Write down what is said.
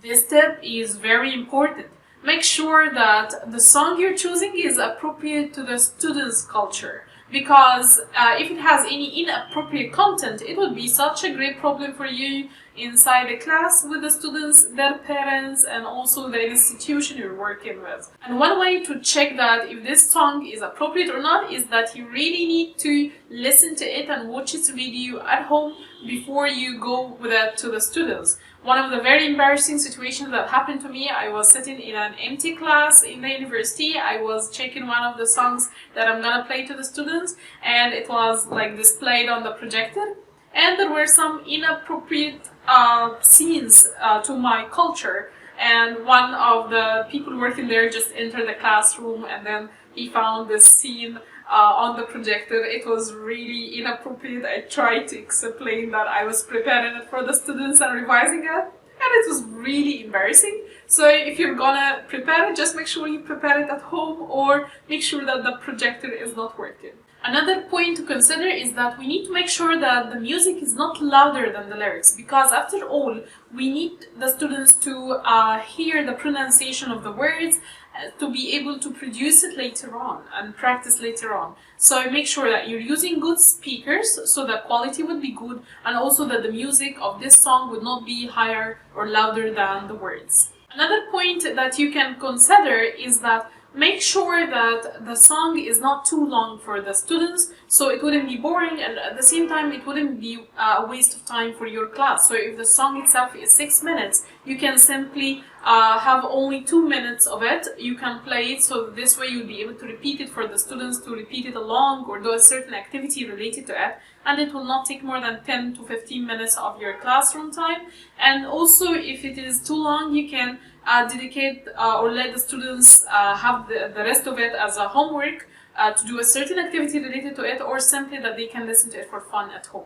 This tip is very important. Make sure that the song you're choosing is appropriate to the student's culture, because if it has any inappropriate content, it would be such a great problem for you inside the class with the students, their parents, and also the institution you're working with. And one way to check that if this song is appropriate or not is that you really need to listen to it and watch its video at home before you go with it to the students. One of the very embarrassing situations that happened to me, I was sitting in an empty class in the university. I was checking one of the songs that I'm gonna play to the students, and it was like displayed on the projector, and there were some inappropriate scenes to my culture, and one of the people working there just entered the classroom and then he found this scene on the projector. It was really inappropriate. I tried to explain that I was preparing it for the students and revising it, and it was really embarrassing. So if you're gonna prepare it, just make sure you prepare it at home, or make sure that the projector is not working. Another point to consider is that we need to make sure that the music is not louder than the lyrics, because after all, we need the students to hear the pronunciation of the words to be able to produce it later on and practice later on. So make sure that you're using good speakers so the quality would be good, and also that the music of this song would not be higher or louder than the words. Another point that you can consider is that make sure that the song is not too long for the students, so it wouldn't be boring, and at the same time it wouldn't be a waste of time for your class. So if the song itself is 6 minutes, you can simply have only 2 minutes of it. You can play it, so this way you'll be able to repeat it for the students to repeat it along or do a certain activity related to it, and it will not take more than 10 to 15 minutes of your classroom time. And also, if it is too long, you can dedicate or let the students have the rest of it as a homework to do a certain activity related to it, or simply that they can listen to it for fun at home.